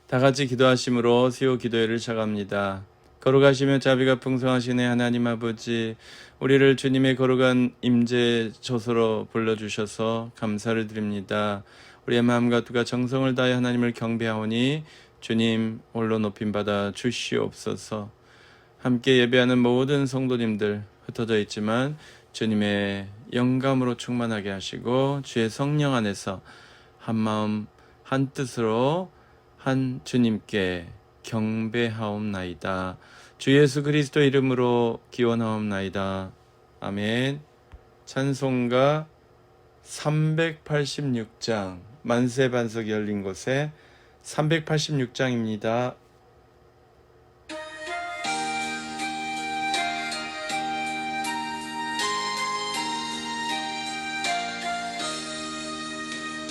다 같이 기도하심으로 수요 기도회를 시작합니다. 거룩하시며 자비가 풍성하시네 하나님 아버지, 우리를 주님의 거룩한 임재 조소로 불러주셔서 감사를 드립니다. 우리의 마음과 뜻과 정성을 다해 하나님을 경배하오니 주님 홀로 높임받아 주시옵소서. 함께 예배하는 모든 성도님들 흩어져 있지만 주님의 영감으로 충만하게 하시고 주의 성령 안에서 한마음 한뜻으로 한 주님께 경배하옵나이다. 주 예수 그리스도 이름으로 기원하옵나이다. 아멘. 찬송가 386장, 만세 반석이 열린 곳에 386장입니다.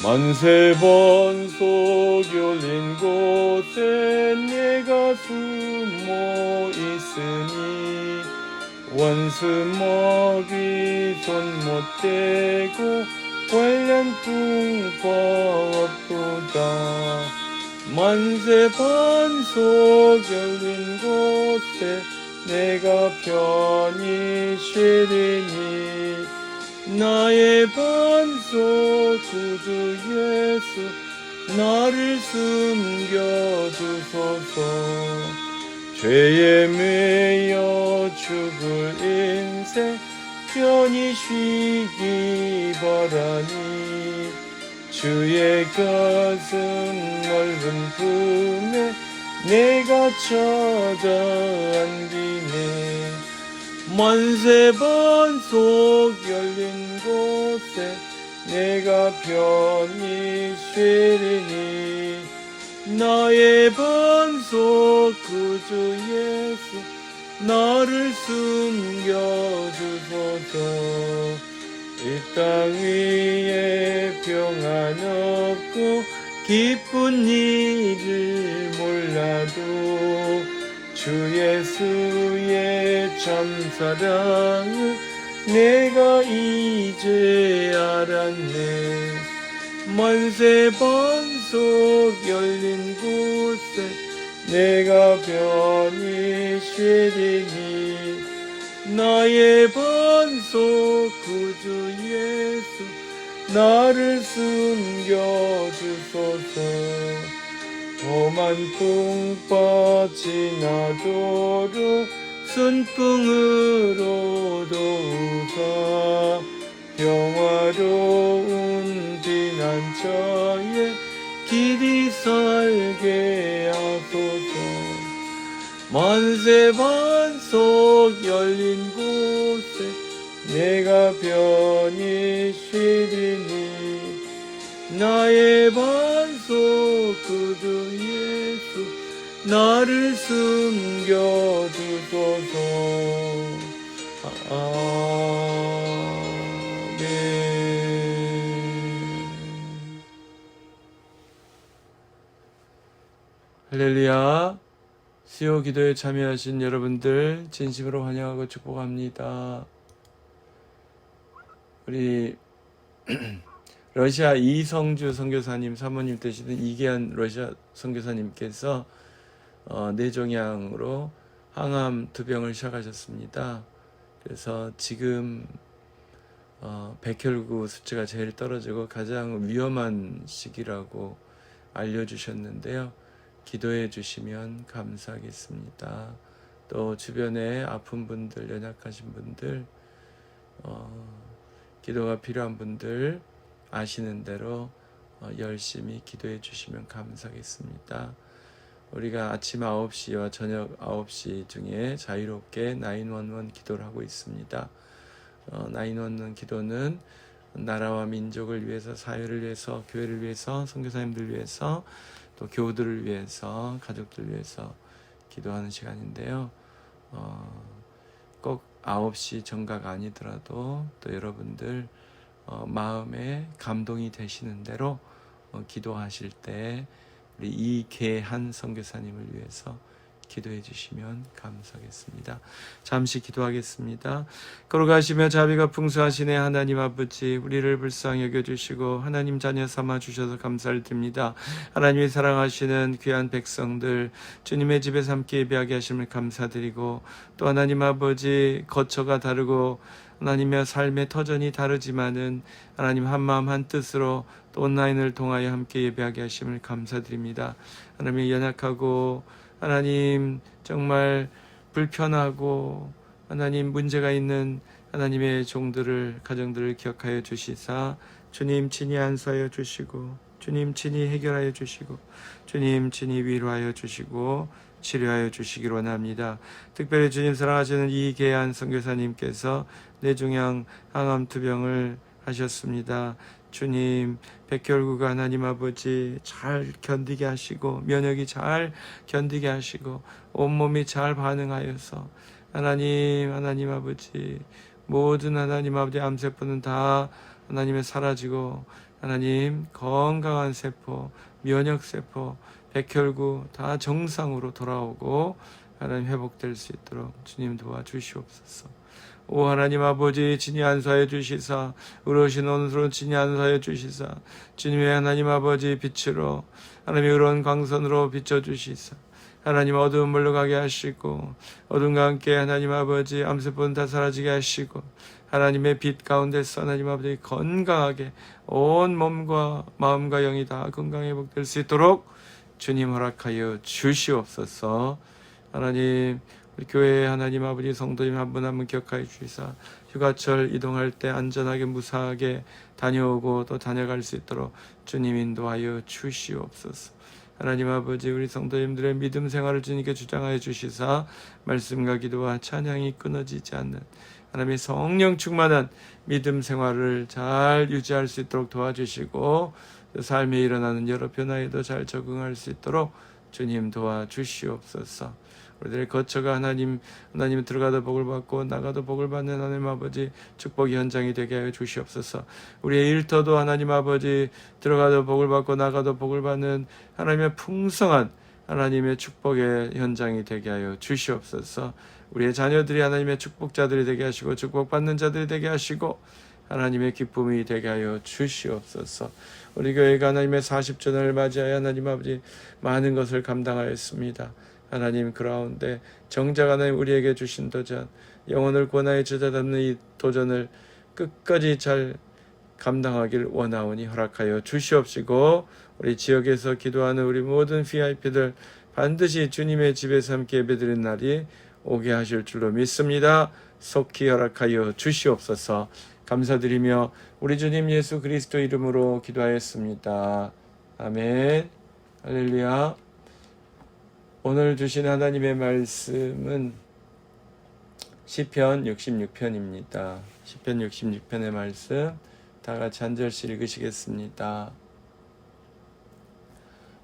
만세 반석 열린 곳에 내가 숨어 있으니 원수 먹이 손 못 대고 관련 풍파 없도다. 만세 반석 열린 곳에 내가 편히 쉬리니 나의 반석 구주 예수 나를 숨겨주소서. 죄에 매여 죽을 인생 편히 쉬기 바라니 주의 가슴 넓은 품에 내가 찾아 안기네. 만세 반석 열린 곳에 내가 편히 쉬리니 나의 반석 구주 예수 나를 숨겨주소서. 이 땅 위에 평안 없고 기쁜 일을 몰라도 주 예수의 참사랑을 내가 이제 알았네. 만세 반석 열린 곳에 내가 편히 쉬리니 나의 반석 구주 예수 나를 숨겨주소서. 험한 풍파 지나도록 순풍으로 도우사 평화로운 비난처에 길이 살게 하소서. 만세 반석 열린 곳에 내가 편히 쉬리니 나의 반석 구주 예수 나를 숨겨주소서. 아멘. 할렐루야. 수요 기도에 참여하신 여러분들 진심으로 환영하고 축복합니다. 우리 러시아 이성주 선교사님 사모님 되시는 이계한 러시아 선교사님께서 뇌종양으로 항암 투병을 시작하셨습니다. 그래서 지금 백혈구 수치가 제일 떨어지고 가장 위험한 시기라고 알려주셨는데요. 기도해 주시면 감사하겠습니다. 또 주변에 아픈 분들, 연약하신 분들, 기도가 필요한 분들 아시는 대로 열심히 기도해 주시면 감사하겠습니다. 우리가 아침 9시와 저녁 9시 중에 자유롭게 911 기도를 하고 있습니다. 911 기도는 나라와 민족을 위해서, 사회를 위해서, 교회를 위해서, 선교사님들 위해서, 또 교우들을 위해서, 가족들 위해서 기도하는 시간인데요. 꼭 9시 정각 아니더라도 또 여러분들 마음에 감동이 되시는 대로 기도하실 때 우리 이계한 선교사님을 위해서 기도해 주시면 감사하겠습니다. 잠시 기도하겠습니다. 걸어가시며 자비가 풍성하시네 하나님 아버지, 우리를 불쌍히 여겨주시고 하나님 자녀 삼아 주셔서 감사를 드립니다. 하나님이 사랑하시는 귀한 백성들 주님의 집에서 함께 예배하게 하심을 감사드리고, 또 하나님 아버지, 거처가 다르고 하나님의 삶의 터전이 다르지만은 하나님 한마음 한뜻으로 또 온라인을 통하여 함께 예배하게 하심을 감사드립니다. 하나님의 연약하고 하나님 정말 불편하고 하나님 문제가 있는 하나님의 종들을, 가정들을 기억하여 주시사 주님 친히 안수하여 주시고, 주님 친히 해결하여 주시고, 주님 친히 위로하여 주시고 치료하여 주시기를 원합니다. 특별히 주님 사랑하시는 이계한 선교사님께서 뇌종양 항암투병을 하셨습니다. 주님, 백혈구가 하나님 아버지 잘 견디게 하시고, 면역이 잘 견디게 하시고, 온몸이 잘 반응하여서 하나님 아버지, 모든 하나님 아버지 암세포는 다 하나님의 사라지고, 하나님 건강한 세포, 면역세포, 백혈구 다 정상으로 돌아오고 하나님 회복될 수 있도록 주님 도와주시옵소서. 오 하나님 아버지, 친히 안수하여 주시사 의로우신 온수로 친히 안수하여 주시사 주님의 하나님 아버지 빛으로 하나님의 의로운 광선으로 비춰주시사 하나님 어두운 물러가게 하시고, 어둠과 함께 하나님 아버지 암세포는 다 사라지게 하시고, 하나님의 빛 가운데서 하나님 아버지 건강하게 온 몸과 마음과 영이 다 건강히 회복될 수 있도록 주님 허락하여 주시옵소서. 하나님, 우리 교회 하나님 아버지 성도님 한 분 한 분 기억하여 주시사 휴가철 이동할 때 안전하게 무사하게 다녀오고 또 다녀갈 수 있도록 주님 인도하여 주시옵소서. 하나님 아버지, 우리 성도님들의 믿음 생활을 주님께 주장하여 주시사 말씀과 기도와 찬양이 끊어지지 않는 하나님의 성령 충만한 믿음 생활을 잘 유지할 수 있도록 도와주시고, 삶에 일어나는 여러 변화에도 잘 적응할 수 있도록 주님 도와주시옵소서. 우리들의 거처가 하나님 들어가도 복을 받고 나가도 복을 받는 하나님 아버지 축복의 현장이 되게 하여 주시옵소서. 우리의 일터도 하나님 아버지 들어가도 복을 받고 나가도 복을 받는 하나님의 풍성한 하나님의 축복의 현장이 되게 하여 주시옵소서. 우리의 자녀들이 하나님의 축복자들이 되게 하시고 축복받는 자들이 되게 하시고 하나님의 기쁨이 되게 하여 주시옵소서. 우리 교회가 하나님의 40주년을 맞이하여 하나님 아버지 많은 것을 감당하였습니다. 하나님, 그 가운데 정작 하나님 우리에게 주신 도전, 영혼을 구원하여 주다듬는 이 도전을 끝까지 잘 감당하길 원하오니 허락하여 주시옵시고, 우리 지역에서 기도하는 우리 모든 VIP들 반드시 주님의 집에서 함께 예배드리는 날이 오게 하실 줄로 믿습니다. 속히 허락하여 주시옵소서. 감사드리며 우리 주님 예수 그리스도 이름으로 기도하였습니다. 아멘. 할렐루야. 오늘 주신 하나님의 말씀은 시편 66편입니다. 시편 66편의 말씀 다 같이 한 절씩 읽으시겠습니다.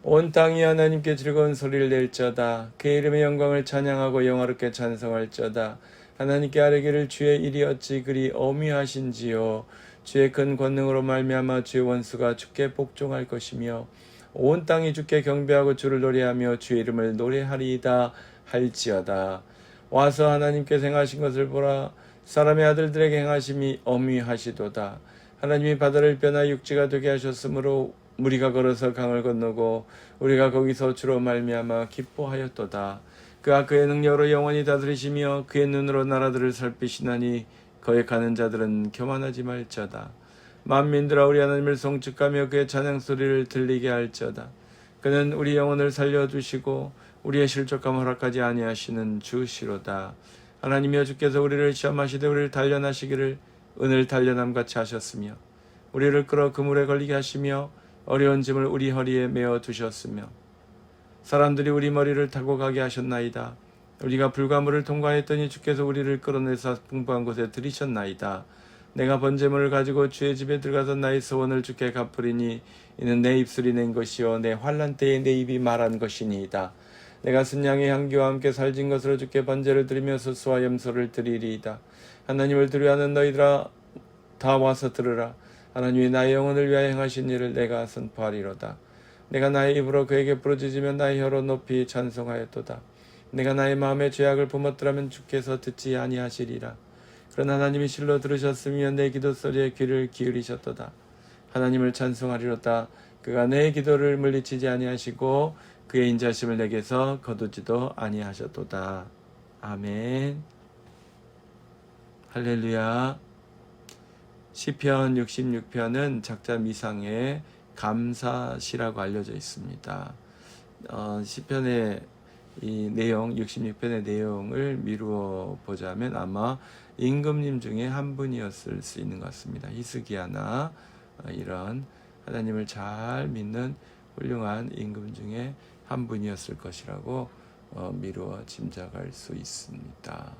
온 땅이 하나님께 즐거운 소리를 낼저다. 그의 이름의 영광을 찬양하고 영화롭게 찬송할저다. 하나님께 아뢰기를 주의 일이 어찌 그리 어미하신지요. 주의 큰 권능으로 말미암아 주의 원수가 주께 복종할 것이며 온 땅이 주께 경배하고 주를 노래하며 주의 이름을 노래하리이다 할지어다. 와서 하나님께서 행하신 것을 보라. 사람의 아들들에게 행하심이 어미하시도다. 하나님이 바다를 변화 육지가 되게 하셨으므로 우리가 걸어서 강을 건너고 우리가 거기서 주로 말미암아 기뻐하였도다. 그가 그의 능력으로 영원히 다스리시며 그의 눈으로 나라들을 살피시나니 거역하는 자들은 교만하지 말자다. 만민들아 우리 하나님을 송축하며 그의 찬양 소리를 들리게 할지어다. 그는 우리 영혼을 살려주시고 우리의 실족함 허락하지 아니하시는 주시로다. 하나님이여, 주께서 우리를 시험하시되 우리를 단련하시기를 은을 단련함같이 하셨으며 우리를 끌어 그물에 걸리게 하시며 어려운 짐을 우리 허리에 메어 두셨으며 사람들이 우리 머리를 타고 가게 하셨나이다. 우리가 불가물을 통과했더니 주께서 우리를 끌어내사 풍부한 곳에 들이셨나이다. 내가 번제물을 가지고 주의 집에 들어가서 나의 소원을 주께 갚으리니 이는 내 입술이 낸 것이요 내 환난 때에 내 입이 말한 것이니이다. 내가 순양의 향기와 함께 살진 것으로 주께 번제를 드리며 수수와 염소를 드리리이다. 하나님을 두려워하는 너희들아 다 와서 들으라. 하나님이 나의 영혼을 위하여 행하신 일을 내가 선포하리로다. 내가 나의 입으로 그에게 부르짖으며 나의 혀로 높이 찬송하였도다. 내가 나의 마음에 죄악을 품었더라면 주께서 듣지 아니하시리라. 그러나 하나님이 실로 들으셨으며 내 기도 소리에 귀를 기울이셨도다. 하나님을 찬송하리로다. 그가 내 기도를 물리치지 아니하시고 그의 인자심을 내게서 거두지도 아니하셨도다. 아멘. 할렐루야. 시편 66편은 작자 미상의 감사시라고 알려져 있습니다. 시편의 이 내용, 66편의 내용을 미루어 보자면 아마 임금님 중에 한 분이었을 수 있는 것 같습니다. 히스기야나 이런 하나님을 잘 믿는 훌륭한 임금 중에 한 분이었을 것이라고 미루어 짐작할 수 있습니다.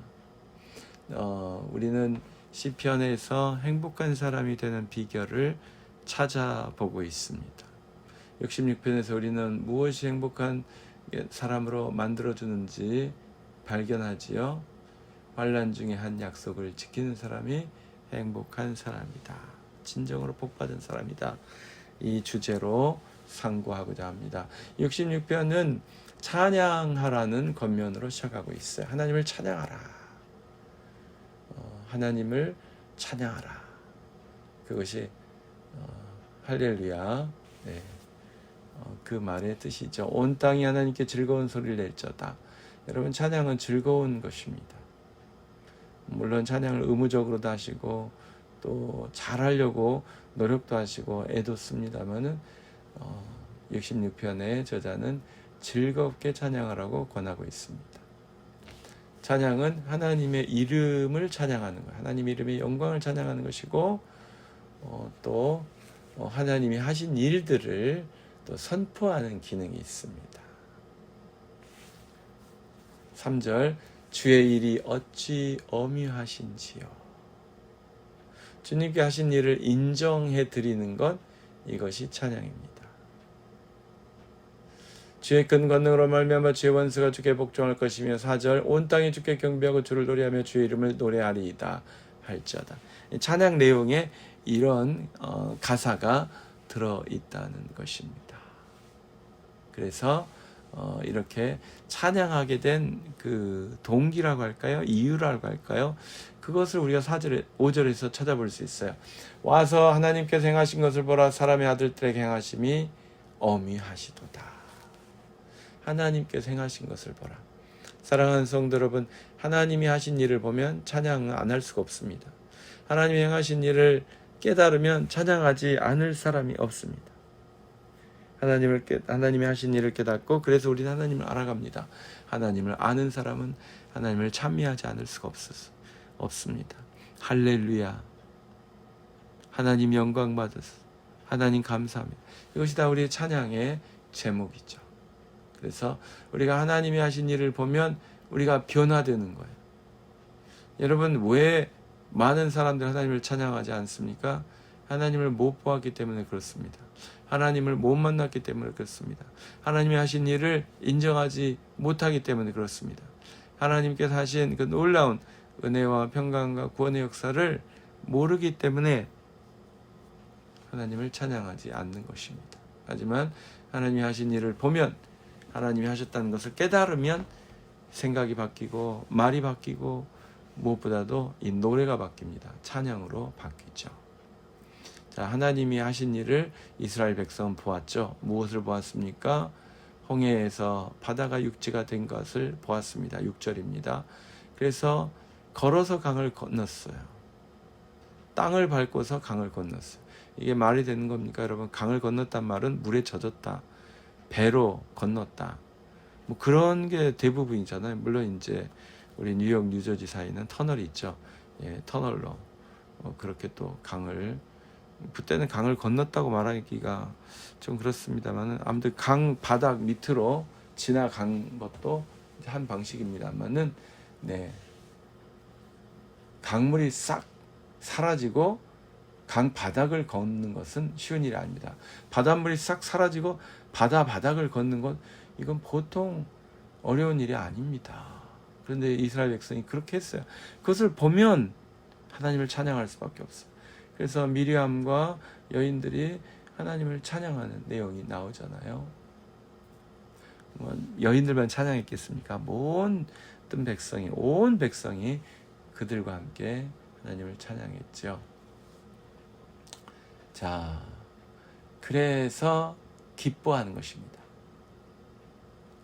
우리는 시편에서 행복한 사람이 되는 비결을 찾아보고 있습니다. 66편에서 우리는 무엇이 행복한 사람으로 만들어주는지 발견하지요. 환난 중에 한 약속을 지키는 사람이 행복한 사람이다. 진정으로 복받은 사람이다. 이 주제로 상고하고자 합니다. 66편은 찬양하라는 겉면으로 시작하고 있어요. 하나님을 찬양하라. 하나님을 찬양하라. 그것이 할렐루야. 네. 그 말의 뜻이죠. 온 땅이 하나님께 즐거운 소리를 낼저다. 여러분, 찬양은 즐거운 것입니다. 물론 찬양을 의무적으로도 하시고 또 잘하려고 노력도 하시고 애도 씁니다마는 66편의 저자는 즐겁게 찬양하라고 권하고 있습니다. 찬양은 하나님의 이름을 찬양하는 것, 하나님 이름의 영광을 찬양하는 것이고 또 하나님이 하신 일들을 또 선포하는 기능이 있습니다. 3절 주의 일이 어찌 어미하신지요. 주님께 하신 일을 인정해 드리는 것, 이것이 찬양입니다. 주의 큰 권능으로 말미암아 주의 원수가 주께 복종할 것이며 4절 온 땅이 주께 경배하고 주를 노래하며 주의 이름을 노래하리이다 할지어다. 찬양 내용에 이런 가사가 들어있다는 것입니다. 그래서 이렇게 찬양하게 된 그 동기라고 할까요? 이유라고 할까요? 그것을 우리가 4절에 5절에서 찾아볼 수 있어요. 와서 하나님께서 행하신 것을 보라. 사람의 아들들에게 행하심이 어미하시도다. 하나님께서 행하신 것을 보라. 사랑하는 성도 여러분, 하나님이 하신 일을 보면 찬양을 안 할 수가 없습니다. 하나님이 행하신 일을 깨달으면 찬양하지 않을 사람이 없습니다. 하나님이 하신 일을 깨닫고 그래서 우리는 하나님을 알아갑니다. 하나님을 아는 사람은 하나님을 찬미하지 않을 수가 없습니다. 할렐루야. 하나님 영광 받으소서. 하나님 감사합니다. 이것이 다 우리의 찬양의 제목이죠. 그래서 우리가 하나님이 하신 일을 보면 우리가 변화되는 거예요. 여러분, 왜 많은 사람들 하나님을 찬양하지 않습니까? 하나님을 못 보았기 때문에 그렇습니다. 하나님을 못 만났기 때문에 그렇습니다. 하나님이 하신 일을 인정하지 못하기 때문에 그렇습니다. 하나님께서 하신 그 놀라운 은혜와 평강과 구원의 역사를 모르기 때문에 하나님을 찬양하지 않는 것입니다. 하지만 하나님이 하신 일을 보면, 하나님이 하셨다는 것을 깨달으면 생각이 바뀌고 말이 바뀌고 무엇보다도 이 노래가 바뀝니다. 찬양으로 바뀌죠. 자, 하나님이 하신 일을 이스라엘 백성은 보았죠. 무엇을 보았습니까? 홍해에서 바다가 육지가 된 것을 보았습니다. 6절입니다. 그래서 걸어서 강을 건넜어요. 땅을 밟고서 강을 건넜어요. 이게 말이 되는 겁니까, 여러분? 강을 건넜단 말은 물에 젖었다, 배로 건넜다, 뭐 그런 게 대부분이잖아요. 물론 이제 우리 뉴욕, 뉴저지 사이는 터널이 있죠. 예, 터널로 그렇게 또 강을, 그때는 강을 건넜다고 말하기가 좀 그렇습니다만은 아무튼 강 바닥 밑으로 지나간 것도 한 방식입니다만은, 네, 강물이 싹 사라지고 강 바닥을 걷는 것은 쉬운 일이 아닙니다. 바닷물이 싹 사라지고 바다 바닥을 걷는 것, 이건 보통 어려운 일이 아닙니다. 그런데 이스라엘 백성이 그렇게 했어요. 그것을 보면 하나님을 찬양할 수밖에 없어요. 그래서 미리암과 여인들이 하나님을 찬양하는 내용이 나오잖아요. 여인들만 찬양했겠습니까? 모든 백성이, 온 백성이 그들과 함께 하나님을 찬양했죠. 자, 그래서 기뻐하는 것입니다.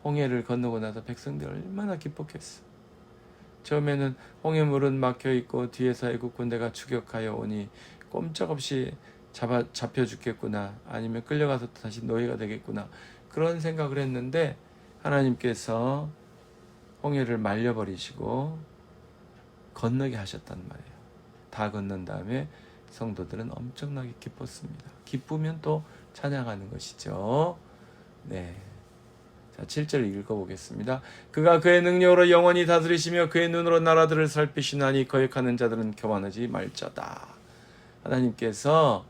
홍해를 건너고 나서 백성들 얼마나 기뻤겠어. 처음에는 홍해물은 막혀있고 뒤에서 애국 군대가 추격하여 오니 꼼짝없이 잡혀 죽겠구나, 아니면 끌려가서 다시 노예가 되겠구나, 그런 생각을 했는데 하나님께서 홍해를 말려버리시고 건너게 하셨단 말이에요. 다 건넌 다음에 성도들은 엄청나게 기뻤습니다. 기쁘면 또 찬양하는 것이죠. 네. 자, 7절 읽어보겠습니다. 그가 그의 능력으로 영원히 다스리시며 그의 눈으로 나라들을 살피시나니 거역하는 자들은 교만하지 말자다. 하나님께서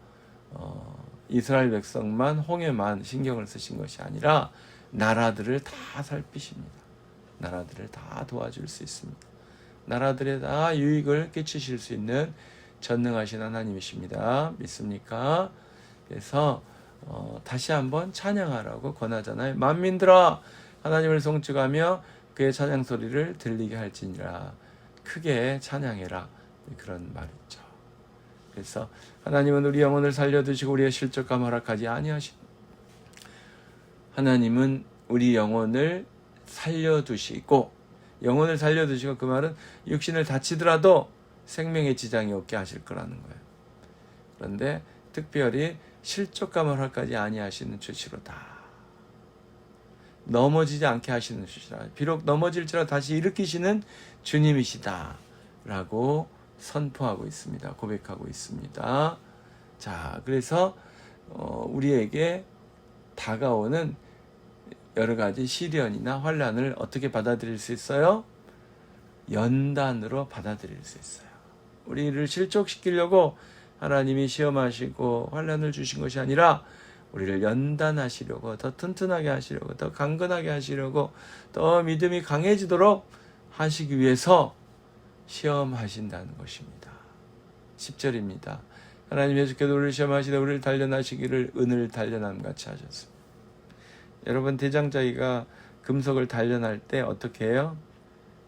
이스라엘 백성만, 홍해만 신경을 쓰신 것이 아니라 나라들을 다 살피십니다. 나라들을 다 도와줄 수 있습니다. 나라들에 다 유익을 끼치실 수 있는 전능하신 하나님이십니다. 믿습니까? 그래서 다시 한번 찬양하라고 권하잖아요. 만민들아 하나님을 송축하며 그의 찬양 소리를 들리게 할지니라. 크게 찬양해라. 그런 말이죠. 그래서 하나님은 우리 영혼을 살려두시고 우리의 실족감 허락하지 아니하신, 하나님은 우리 영혼을 살려두시고, 영혼을 살려두시고, 그 말은 육신을 다치더라도 생명에 지장이 없게 하실 거라는 거예요. 그런데 특별히 실족감을 허락하지 아니하시는 주시로다. 넘어지지 않게 하시는 주시라. 비록 넘어질지라도 다시 일으키시는 주님이시다 라고 선포하고 있습니다. 고백하고 있습니다. 자, 그래서 우리에게 다가오는 여러 가지 시련이나 환난을 어떻게 받아들일 수 있어요? 연단으로 받아들일 수 있어요. 우리를 실족시키려고 하나님이 시험하시고 환난을 주신 것이 아니라 우리를 연단하시려고, 더 튼튼하게 하시려고, 더 강건하게 하시려고, 더 믿음이 강해지도록 하시기 위해서 시험하신다는 것입니다. 10절입니다. 하나님 예수께서 우리를 시험하시되 우리를 단련하시기를 은을 단련함 같이 하셨습니다. 여러분, 대장자기가 금속을 단련할 때 어떻게 해요?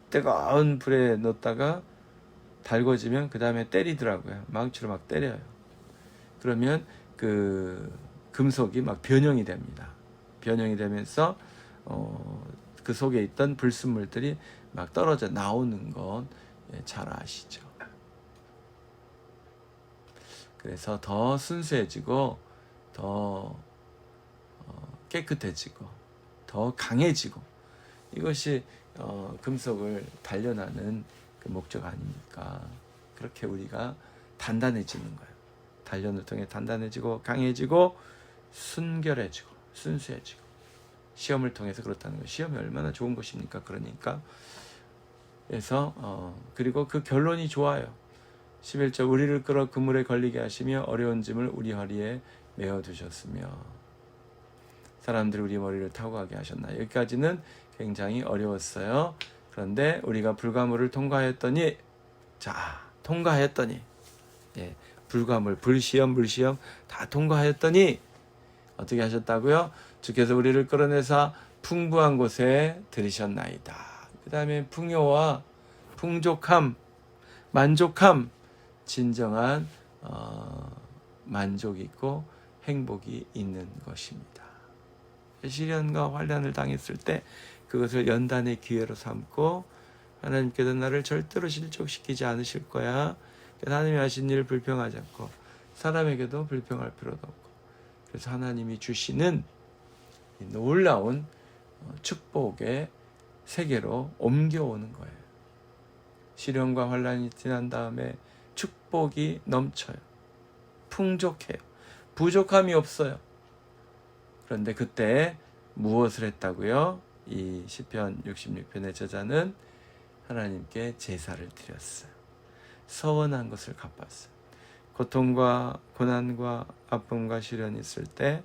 뜨거운 불에 넣었다가 달궈지면 그 다음에 때리더라고요. 망치로 막 때려요. 그러면 그 금속이 막 변형이 됩니다. 변형이 되면서 그 속에 있던 불순물들이 막 떨어져 나오는 건 잘 아시죠. 그래서 더 순수해지고 더 깨끗해지고 더 강해지고, 이것이 금속을 단련하는 그 목적 아닙니까? 그렇게 우리가 단단해지는 거예요. 단련을 통해 단단해지고 강해지고 순결해지고 순수해지고, 시험을 통해서 그렇다는 거예요. 시험이 얼마나 좋은 것입니까? 그러니까 그래서 그리고 그 결론이 좋아요. 11절 우리를 끌어 그물에 걸리게 하시며 어려운 짐을 우리 허리에 메어 두셨으며, 사람들이 우리 머리를 타고 가게 하셨나. 여기까지는 굉장히 어려웠어요. 그런데 우리가 불가물을 통과했더니, 불가물, 불시험, 물시험 다 통과했더니 어떻게 하셨다고요? 주께서 우리를 끌어내사 풍부한 곳에 들이셨나이다. 그 다음에 풍요와 풍족함, 만족함, 진정한 만족이 있고 행복이 있는 것입니다. 시련과 환난을 당했을 때 그것을 연단의 기회로 삼고, 하나님께서 나를 절대로 실족시키지 않으실 거야. 하나님이 하신 일을 불평하지 않고 사람에게도 불평할 필요도 없고, 그래서 하나님이 주시는 놀라운 축복의 세계로 옮겨오는 거예요. 시련과 환난이 지난 다음에 축복이 넘쳐요. 풍족해요. 부족함이 없어요. 그런데 그때 무엇을 했다고요? 이 시편 66편의 저자는 하나님께 제사를 드렸어요. 서원한 것을 갚았어요. 고통과 고난과 아픔과 시련이 있을 때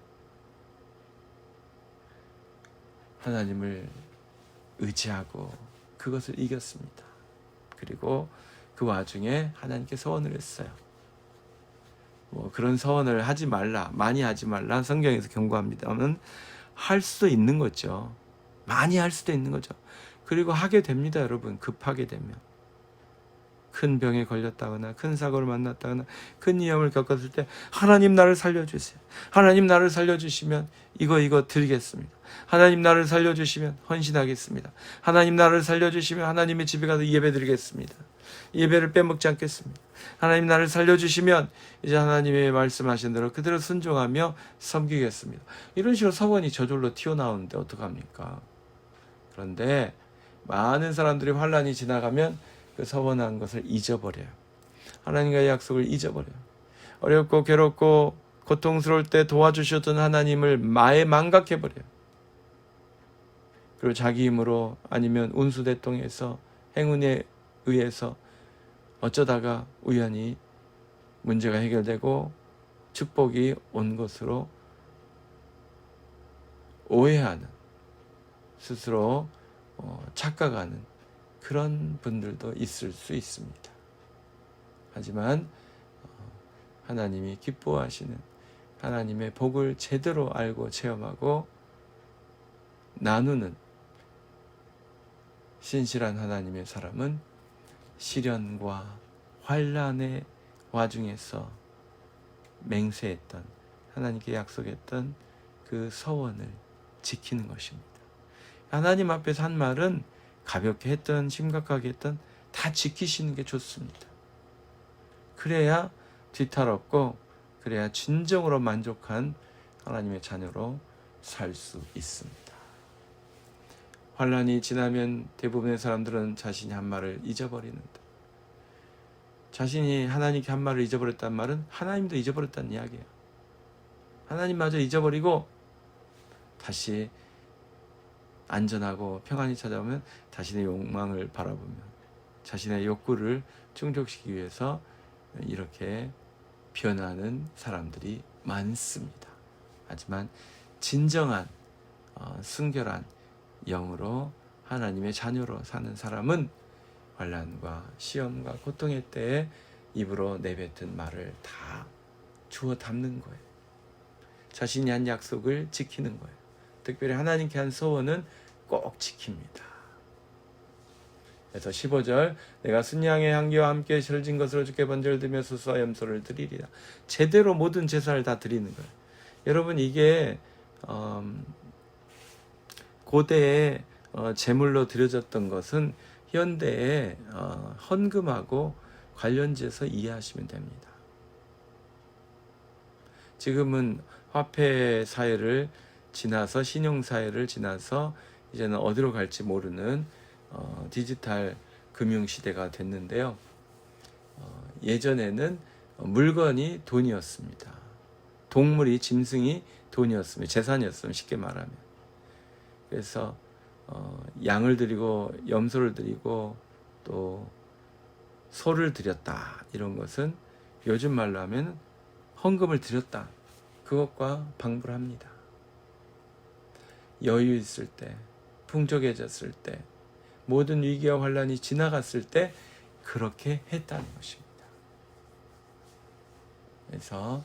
하나님을 의지하고 그것을 이겼습니다. 그리고 그 와중에 하나님께 서원을 했어요. 그런 서원을 하지 말라, 많이 하지 말라 성경에서 경고합니다만 할 수도 있는 거죠. 많이 할 수도 있는 거죠. 그리고 하게 됩니다, 여러분. 급하게 되면. 큰 병에 걸렸다거나 큰 사고를 만났다거나 큰 위험을 겪었을 때 하나님 나를 살려주세요. 하나님 나를 살려주시면 이거 드리겠습니다. 하나님 나를 살려주시면 헌신하겠습니다. 하나님 나를 살려주시면 하나님의 집에 가서 예배 드리겠습니다. 예배를 빼먹지 않겠습니다. 하나님 나를 살려주시면 이제 하나님의 말씀하신 대로 그대로 순종하며 섬기겠습니다. 이런 식으로 서원이 저절로 튀어나오는데 어떡합니까? 그런데 많은 사람들이 환난이 지나가면 그 서원한 것을 잊어버려요. 하나님과의 약속을 잊어버려요. 어렵고 괴롭고 고통스러울 때 도와주셨던 하나님을 망각해버려요. 그리고 자기 힘으로 아니면 운수대통해서 행운에 의해서 어쩌다가 우연히 문제가 해결되고 축복이 온 것으로 오해하는, 스스로 착각하는 그런 분들도 있을 수 있습니다. 하지만 하나님이 기뻐하시는 하나님의 복을 제대로 알고 체험하고 나누는 신실한 하나님의 사람은 시련과 환난의 와중에서 맹세했던, 하나님께 약속했던 그 서원을 지키는 것입니다. 하나님 앞에서 한 말은 가볍게 했던 심각하게 했던 다 지키시는 게 좋습니다. 그래야 뒤탈없고 그래야 진정으로 만족한 하나님의 자녀로 살 수 있습니다. 환난이 지나면 대부분의 사람들은 자신이 한 말을 잊어버리는데, 자신이 하나님께 한 말을 잊어버렸다는 말은 하나님도 잊어버렸다는 이야기예요. 하나님마저 잊어버리고 다시 안전하고 평안히 찾아오면 자신의 욕망을 바라보며 자신의 욕구를 충족시키기 위해서 이렇게 변하는 사람들이 많습니다. 하지만 진정한 순결한 영으로 하나님의 자녀로 사는 사람은 환난과 시험과 고통의 때에 입으로 내뱉은 말을 다 주워 담는 거예요. 자신이 한 약속을 지키는 거예요. 특별히 하나님께 한 소원은 꼭 지킵니다. 그래서 15절, 내가 순양의 향기와 함께 실진 것으로 주께 번제를 드리며 수수와 염소를 드리리라. 제대로 모든 제사를 다 드리는 거예요. 여러분, 이게 고대에 제물로 드려졌던 것은 현대의 헌금하고 관련지에서 이해하시면 됩니다. 지금은 화폐 사회를 지나서 신용 사회를 지나서 이제는 어디로 갈지 모르는 디지털 금융 시대가 됐는데요. 예전에는 물건이 돈이었습니다. 동물이, 짐승이 돈이었습니다. 재산이었습니다. 쉽게 말하면. 그래서 양을 드리고 염소를 드리고 또 소를 드렸다, 이런 것은 요즘 말로 하면 헌금을 드렸다, 그것과 방불합니다. 여유 있을 때, 풍족해졌을 때, 모든 위기와 환난이 지나갔을 때 그렇게 했다는 것입니다. 그래서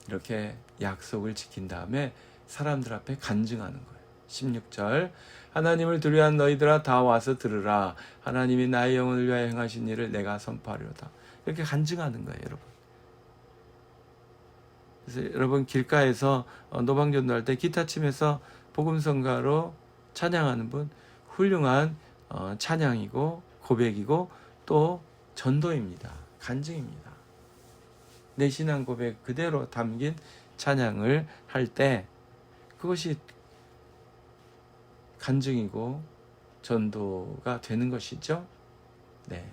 이렇게 약속을 지킨 다음에 사람들 앞에 간증하는 거예요. 16절, 하나님을 두려워한 너희들아 다 와서 들으라. 하나님이 나의 영혼을 위하여 행하신 일을 내가 선포하리로다. 이렇게 간증하는 거예요, 여러분. 그래서 여러분, 길가에서 노방전도할 때 기타 치면서 복음성가로 찬양하는 분, 훌륭한 찬양이고 고백이고 또 전도입니다. 간증입니다. 내 신앙 고백 그대로 담긴 찬양을 할 때 그것이 간증이고 전도가 되는 것이죠. 네.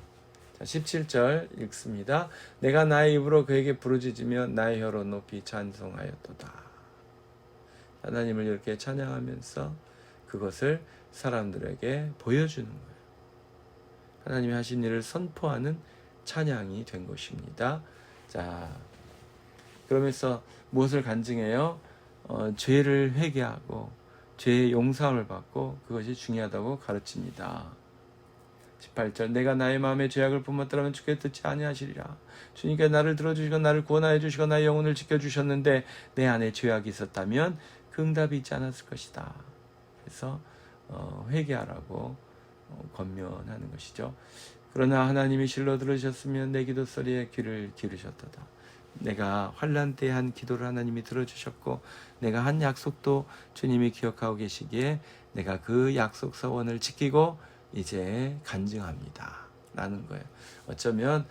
자, 17절 읽습니다. 내가 나의 입으로 그에게 부르짖으며 나의 혀로 높이 찬송하였도다. 하나님을 이렇게 찬양하면서 그것을 사람들에게 보여주는 거예요. 하나님이 하신 일을 선포하는 찬양이 된 것입니다. 자, 그러면서 무엇을 간증해요? 죄를 회개하고 죄의 용서함을 받고 그것이 중요하다고 가르칩니다. 18절, 내가 나의 마음에 죄악을 품었더라면 주께 듣지 아니하시리라. 주님께 나를 들어주시고 나를 구원하여 주시고 나의 영혼을 지켜주셨는데 내 안에 죄악이 있었다면 그 응답이 있지 않았을 것이다. 그래서 회개하라고 권면하는 것이죠. 그러나 하나님이 실로 들으셨으면 내 기도 소리에 귀를 기울이셨도다. 내가 환난 때 한 기도를 하나님이 들어주셨고 내가 한 약속도 주님이 기억하고 계시기에 내가 그 약속 서원을 지키고 이제 간증합니다 라는 거예요. 어쩌면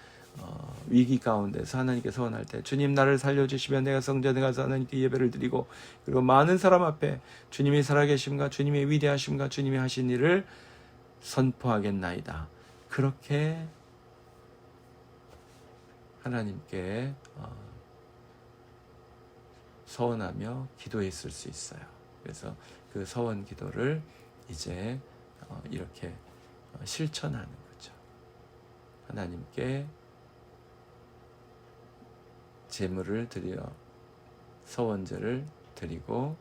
위기 가운데서 하나님께 서원할 때 주님 나를 살려주시면 내가 성전에 가서 하나님께 예배를 드리고 그리고 많은 사람 앞에 주님이 살아계심과 주님의 위대하심과 주님이 하신 일을 선포하겠나이다. 그렇게 하나님께 서원하며 기도했을 수 있어요. 그래서 그 서원 기도를 이제 이렇게 실천하는 거죠. 하나님께 제물을 드려 서원제를 드리고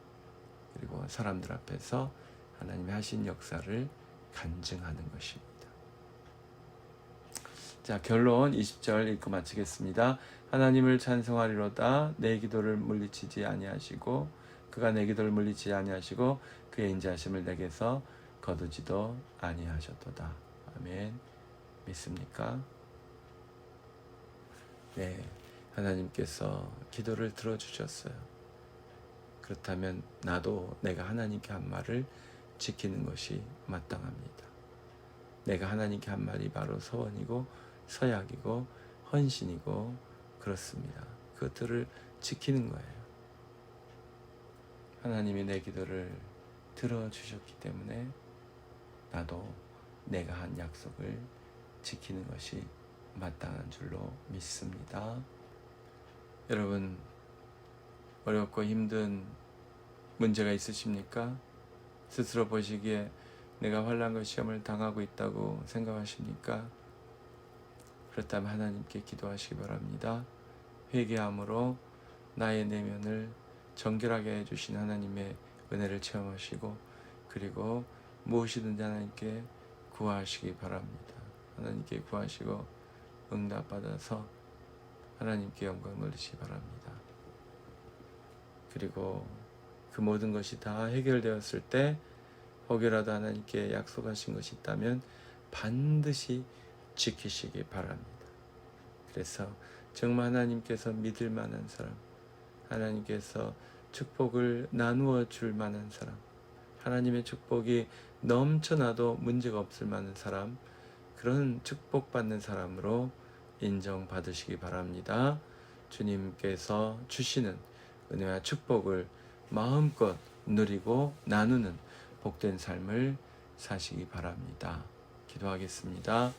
그리고 사람들 앞에서 하나님이 하신 역사를 간증하는 것입니다. 자, 결론 20절 읽고 마치겠습니다. 하나님을 찬송하리로다. 내 기도를 물리치지 아니하시고 그가 내 기도를 물리치지 아니하시고 그의 인자하심을 내게서 거두지도 아니하셨도다. 아멘. 믿습니까? 네, 하나님께서 기도를 들어주셨어요. 그렇다면 나도 내가 하나님께 한 말을 지키는 것이 마땅합니다. 내가 하나님께 한 말이 바로 서원이고 서약이고 헌신이고 그렇습니다. 그것들을 지키는 거예요. 하나님이 내 기도를 들어주셨기 때문에 나도 내가 한 약속을 지키는 것이 마땅한 줄로 믿습니다. 여러분, 어렵고 힘든 문제가 있으십니까? 스스로 보시기에 내가 환난과 시험을 당하고 있다고 생각하십니까? 그렇다면 하나님께 기도하시기 바랍니다. 회개함으로 나의 내면을 정결하게 해주신 하나님의 은혜를 체험하시고 그리고 무엇이든지 하나님께 구하시기 바랍니다. 하나님께 구하시고 응답받아서 하나님께 영광 돌리시기 바랍니다. 그리고 그 모든 것이 다 해결되었을 때 혹여라도 하나님께 약속하신 것이 있다면 반드시 지키시기 바랍니다. 그래서 정말 하나님께서 믿을 만한 사람, 하나님께서 축복을 나누어 줄 만한 사람, 하나님의 축복이 넘쳐나도 문제가 없을 만한 사람, 그런 축복받는 사람으로 인정받으시기 바랍니다. 주님께서 주시는 은혜와 축복을 마음껏 누리고 나누는 복된 삶을 사시기 바랍니다. 기도하겠습니다.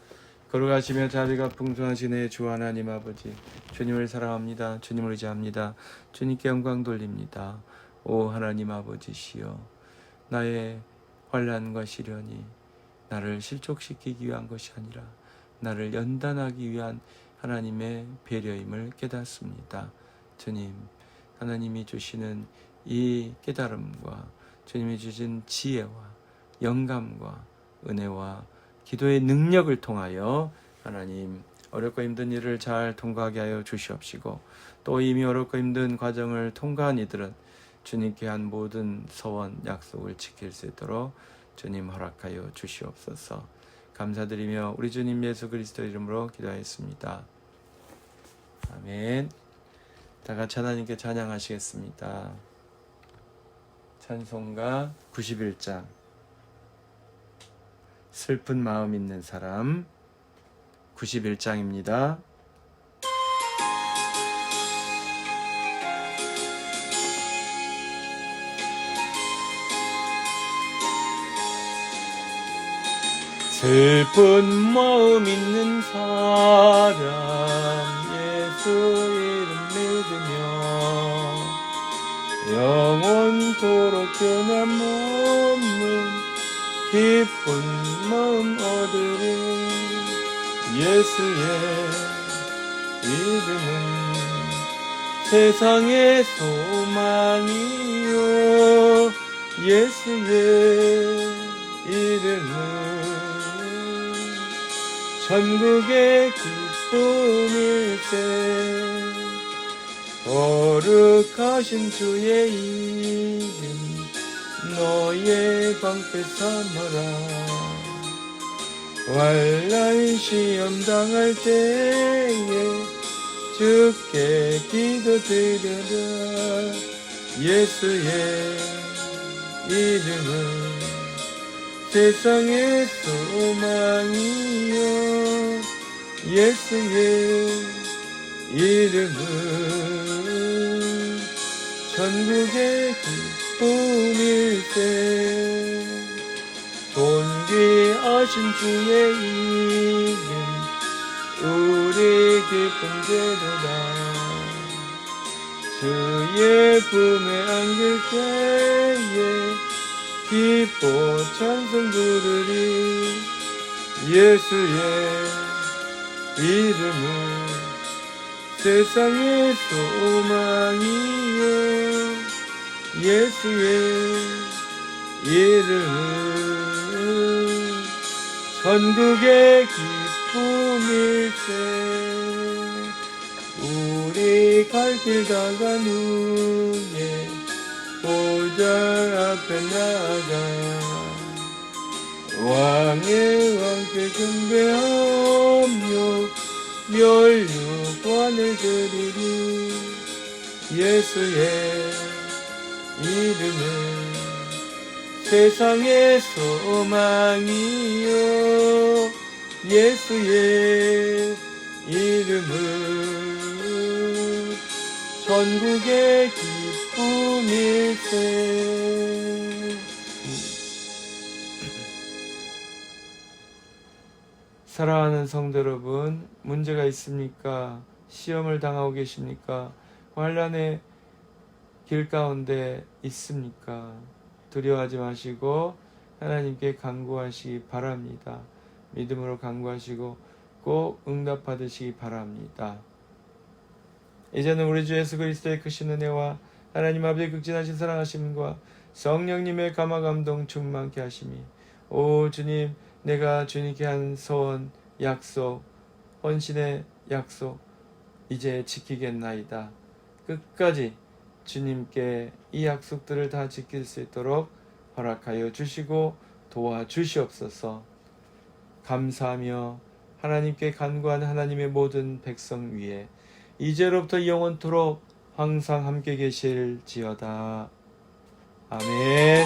걸어가시며 자비가 풍성하신 주 하나님 아버지, 주님을 사랑합니다. 주님을 의지합니다. 주님께 영광 돌립니다. 오 하나님 아버지시여, 나의 환난과 시련이 나를 실족시키기 위한 것이 아니라 나를 연단하기 위한 하나님의 배려임을 깨닫습니다. 주님, 하나님이 주시는 이 깨달음과 주님이 주신 지혜와 영감과 은혜와 기도의 능력을 통하여 하나님 어렵고 힘든 일을 잘 통과하게 하여 주시옵시고 또 이미 어렵고 힘든 과정을 통과한 이들은 주님께 한 모든 서원 약속을 지킬 수 있도록 주님 허락하여 주시옵소서. 감사드리며 우리 주님 예수 그리스도 이름으로 기도하였습니다. 아멘. 다 같이 하나님께 찬양하시겠습니다. 찬송가 91장 슬픈 마음 있는 사람 91장입니다. 슬픈 마음 있는 사람 예수 이름 믿으며 영원토록 변함없는 기쁜 마음 얻으리. 예수의 이름은 세상의 소망이요 예수의 이름은 천국의 기쁨일세. 거룩하신 주의 이름 너의 방패 삼아라. 환난 시험 당할 때에 주께 기도드려라. 예수의 이름은 세상의 소망이요. 예수의 이름은 천국의 기쁨일세. 존귀하신 주의 이름 우리 기쁨 되도다. 주의 품에 안길 때에 기뻐 찬송 부르리. 예수의 이름은 세상의 소망이요. 예수의 이름은 천국의 기쁨일세. 우리 갈 길 다간 후에 보좌 앞에 나가 왕의 왕께 경배하며 멸류관을 드리리. 예수의 이름은 세상의 소망이요. 예수의 이름은 천국의 기쁨일세. 사랑하는 성도 여러분, 문제가 있습니까? 시험을 당하고 계십니까? 환난의 길 가운데 있습니까? 두려워하지 마시고 하나님께 간구하시기 바랍니다. 믿음으로 간구하시고 꼭 응답받으시기 바랍니다. 이제는 우리 주 예수 그리스도의 크신 은혜와 하나님 아버지의 극진하신 사랑하심과 성령님의 감화감동 충만케 하심이, 오 주님, 내가 주님께 한 소원, 약속, 헌신의 약속 이제 지키겠나이다. 끝까지 주님께 이 약속들을 다 지킬 수 있도록 허락하여 주시고 도와주시옵소서. 감사하며 하나님께 간구하는 하나님의 모든 백성 위에 이제로부터 영원토록 항상 함께 계실지어다. 아멘.